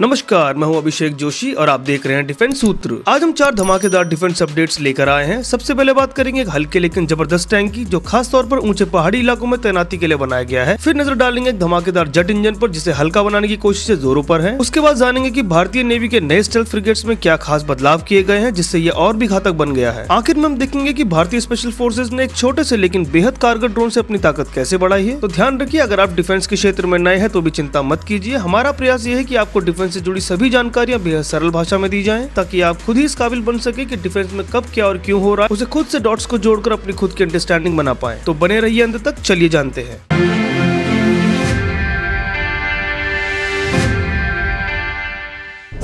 नमस्कार, मैं हूं अभिषेक जोशी और आप देख रहे हैं डिफेंस सूत्र। आज हम 4 धमाकेदार डिफेंस अपडेट्स लेकर आए हैं। सबसे पहले बात करेंगे एक हल्के लेकिन जबरदस्त टैंक की, जो खास तौर पर ऊंचे पहाड़ी इलाकों में तैनाती के लिए बनाया गया है। फिर नजर डालेंगे एक धमाकेदार जेट इंजन पर, जिसे हल्का बनाने की कोशिशें जोरों पर है। उसके बाद जानेंगे कि भारतीय नेवी के नए स्टेल्थ फ्रिगेट्स में क्या खास बदलाव किए गए हैं, जिससे ये और भी घातक बन गया है। आखिर में हम देखेंगे कि भारतीय स्पेशल फोर्सेज ने एक छोटे से लेकिन बेहद कारगर ड्रोन से अपनी ताकत कैसे बढ़ाई है। तो ध्यान रखिए, अगर आप डिफेंस के क्षेत्र में नए हैं तो भी चिंता मत कीजिए। हमारा प्रयास ये है कि आपको डिफेंस से जुड़ी सभी जानकारियां बेहद सरल भाषा में दी जाएं, ताकि आप खुद ही इस काबिल बन सके कि डिफेंस में कब क्या और क्यों हो रहा है, उसे खुद से डॉट्स को जोड़कर अपनी खुद की अंडरस्टैंडिंग बना पाएं। तो बने रहिए अंत तक, चलिए जानते हैं।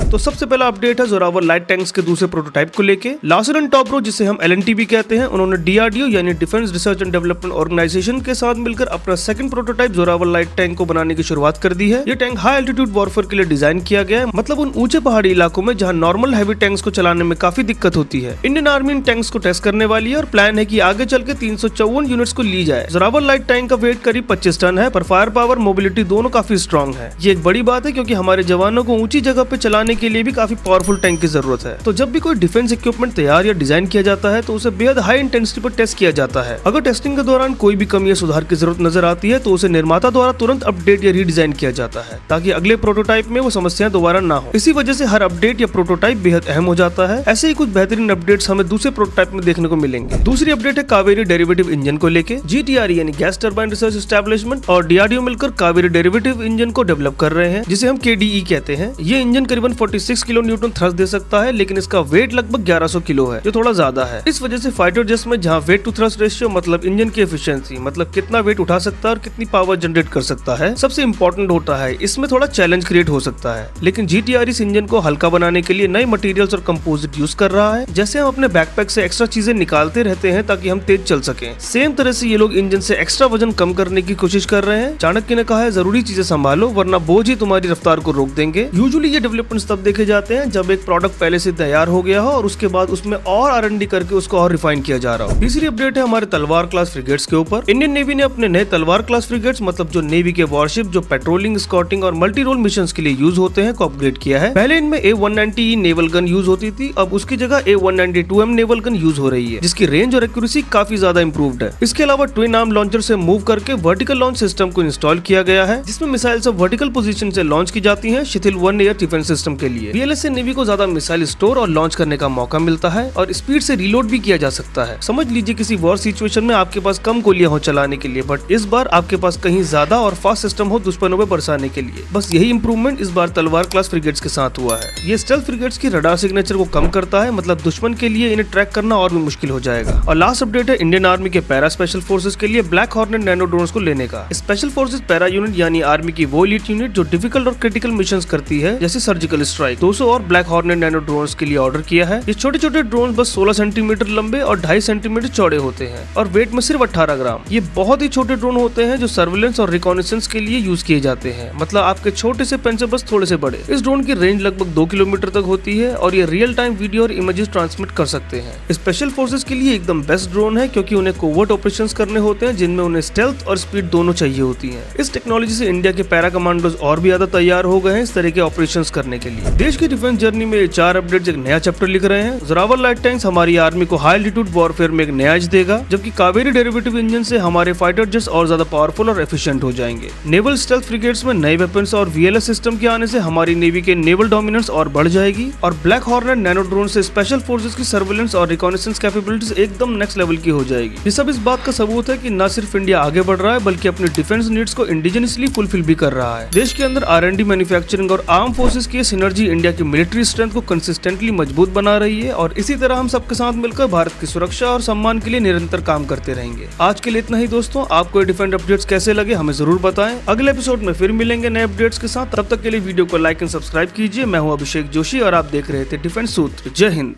तो सबसे पहला अपडेट है जोरावर लाइट टैंक्स के दूसरे प्रोटोटाइप को लेके। लार्सन एंड टोब्रो, जिसे हम LNT भी कहते हैं, उन्होंने DRDO यानी defence research and development organisation के साथ मिलकर अपना second prototype Zorawar light tank को बनाने की शुरुआत कर दी है। ये टैंक हाई एल्टीट्यूड वॉरफेयर के लिए डिजाइन किया गया है, मतलब उन ऊंचे पहाड़ी इलाकों में जहां नॉर्मल हैवी टैंक्स को चलाने में काफी दिक्कत होती है। इंडियन आर्मी इन टैंक्स को टेस्ट करने वाली है और प्लान है कि आगे चल के 354 यूनिट्स को ली जाए। जोरावर लाइट टैंक का वेट करीब 25 टन है, पर फायर पावर मोबिलिटी दोनों काफी स्ट्रॉन्ग है। ये एक बड़ी बात है, क्योंकि हमारे जवानों को ऊंची जगह पे चलाने के लिए भी काफी पावरफुल टैंक की जरूरत है। तो जब भी कोई डिफेंस इक्विपमेंट तैयार या डिजाइन किया जाता है तो उसे बेहद हाई इंटेंसिटी पर टेस्ट किया जाता है। अगर टेस्टिंग के दौरान कोई भी कमी या सुधार की जरूरत नजर आती है तो उसे निर्माता द्वारा तुरंत अपडेट या रीडिजाइन किया जाता है, ताकि अगले प्रोटोटाइप में वो समस्याएं दोबारा ना हो। इसी वजह से हर अपडेट या प्रोटोटाइप बेहद अहम हो जाता है। ऐसे ही कुछ बेहतरीन अपडेट्स हमें दूसरे प्रोटोटाइप में देखने को मिलेंगे। दूसरी अपडेट है कावेरी डेरिवेटिव इंजन को लेके। GTRE यानी गैस टर्बाइन रिसर्च एस्टेब्लिशमेंट और DRDO मिलकर कावेरी डेरिवेटिव इंजन को डेवलप कर रहे हैं, जिसे हम KDE कहते हैं। ये इंजन करीबन 46 किलो न्यूटन थ्रस्ट दे सकता है, लेकिन इसका वेट लगभग 1100 किलो है, जो थोड़ा ज्यादा है। इस वजह से फाइटर जेट्स में जहां वेट टू थ्रस्ट रेशियो मतलब इंजन की एफिशिएंसी, मतलब कितना वेट उठा सकता है और कितनी पावर जनरेट कर सकता है, सबसे इंपॉर्टेंट होता है, इसमें थोड़ा चैलेंज क्रिएट हो सकता है। लेकिन GTRE इस इंजन को हल्का बनाने के लिए नए मटेरियल्स और कंपोजिट यूज कर रहा है। जैसे हम अपने बैकपैक से एक्स्ट्रा चीजें निकालते रहते हैं ताकि हम तेज चल सकें, सेम तरह से ये लोग इंजन से एक्स्ट्रा वजन कम करने की कोशिश कर रहे हैं। चाणक्य ने कहा है, जरूरी चीजें संभालो वरना बोझ ही तुम्हारी रफ्तार को रोक देंगे। यूजुअली ये डेवलपमेंट्स तब देखे जाते हैं जब एक प्रोडक्ट पहले से तैयार हो गया हो और उसके बाद उसमें और R&D करके उसको और रिफाइन किया जा रहा हो। तीसरी अपडेट है हमारे तलवार क्लास फ्रिगेट्स के ऊपर। इंडियन नेवी ने अपने नए तलवार क्लास फ्रिगेट्स, मतलब जो नेवी के वॉरशिप जो पेट्रोलिंग, स्कॉटिंग और मल्टी रोल मिशंस के लिए यूज होते हैं, को अपग्रेड किया है। पहले इनमें A190E नेवल गन यूज होती थी, अब उसकी जगह A192M नेवल गन यूज हो रही है, जिसकी रेंज और एक्यूरेसी काफी ज्यादा इंप्रूव्ड है। इसके अलावा ट्विन आर्म लॉन्चर से मूव करके वर्टिकल लॉन्च सिस्टम को इंस्टॉल किया गया है, जिसमें मिसाइल सब वर्टिकल पोजीशन से लॉन्च की जाती हैं, शिथिल वन एयर डिफेंस सिस्टम के लिए। BLS से नेवी को ज्यादा मिसाइल स्टोर और लॉन्च करने का मौका मिलता है और स्पीड से रीलोड भी किया जा सकता है। समझ लीजिए किसी वॉर सिचुएशन में आपके पास कम गोलियां हो चलाने के लिए, बट इस बार आपके पास कहीं ज्यादा और फास्ट सिस्टम हो दुश्मनों पे बरसाने के लिए। बस यही इंप्रूवमेंट इस बार तलवार क्लास फ्रिगेट्स के साथ हुआ है। ये स्टेल्थ फ्रिगेट्स की रडार सिग्नेचर को कम करता है, मतलब दुश्मन के लिए इन्हें ट्रैक करना और भी मुश्किल हो जाएगा। और लास्ट अपडेट है इंडियन आर्मी के पैरा स्पेशल फोर्सेज के लिए ब्लैक हॉर्नेट नैनो ड्रोन्स को लेने का। स्पेशल फोर्सेज पैरा यूनिट यानी आर्मी की वो एलीट यूनिट जो डिफिकल्ट और क्रिटिकल मिशंस करती है, जैसे सर्जिकल स्ट्राइक, 200 और ब्लैक हॉर्नेट नैनो ड्रोन्स के लिए ऑर्डर किया है। ये छोटे छोटे ड्रोन बस 16 सेंटीमीटर लंबे और 2.5 सेंटीमीटर चौड़े होते हैं और वेट में सिर्फ 18 ग्राम। ये बहुत ही छोटे ड्रोन होते हैं जो सर्विलेंस और रिकॉनेसेंस के लिए यूज किए जाते हैं, मतलब आपके छोटे से पेन से बस थोड़े से बड़े। इस ड्रोन की रेंज लगभग 2 किलोमीटर तक होती है और ये रियल टाइम वीडियो और इमेजेस ट्रांसमिट कर सकते हैं। स्पेशल फोर्सेस के लिए एकदम बेस्ट ड्रोन है, क्योंकि उन्हें कोवर्ट ऑपरेशंस करने होते हैं जिनमें उन्हें स्टेल्थ और स्पीड दोनों चाहिए होती है। इस टेक्नोलॉजी से इंडिया के पैरा कमांडोज और भी ज्यादा तैयार हो गए हैं इस तरह के ऑपरेशंस करने के लिए। देश की डिफेंस जर्नी में 4 अपडेट्स एक नया चैप्टर लिख रहे हैं। जोरावर लाइट टैंक्स हमारी आर्मी को हाई एल्टीट्यूड वॉरफेयर में एक नया एज देगा, जबकि कावेरी डेरिवेटिव इंजन से हमारे फाइटर जेट्स और ज्यादा पावरफुल और एफिशिएंट हो जाएंगे। नेवल स्टेल्थ फ्रिगेट्स में नए वेपन्स और VLS सिस्टम के आने से हमारी नेवी के नेवल डोमिनेंस और बढ़ जाएगी और ब्लैक हॉर्नेट नैनो ड्रोन से स्पेशल फोर्सेस की सर्विलेंस और रिकॉनेसेंस कैपेबिलिटीज एकदम नेक्स्ट लेवल की हो जाएगी। ये सब इस बात का सबूत है कि न सिर्फ इंडिया आगे बढ़ रहा है, बल्कि अपनी डिफेंस नीड्स को इंडिजिनसली फुलफिल भी कर रहा है। देश के अंदर R&D, मैन्युफैक्चरिंग और आर्म फोर्सेस की सिनर्जी इंडिया की मिलिट्री स्ट्रेंथ को कंसिस्टेंटली मजबूत बना रही है और इसी तरह हम सबके साथ मिलकर भारत की सुरक्षा और सम्मान के लिए निरंतर काम करते रहेंगे। आज के लिए इतना ही दोस्तों। आपको ये डिफेंस अपडेट्स कैसे लगे हमें जरूर बताएं। अगले एपिसोड में फिर मिलेंगे नए अपडेट्स के साथ। तब तक के लिए वीडियो को लाइक एंड सब्सक्राइब कीजिए। मैं हूं अभिषेक जोशी और आप देख रहे थे डिफेंस सूत्र। जय हिंद।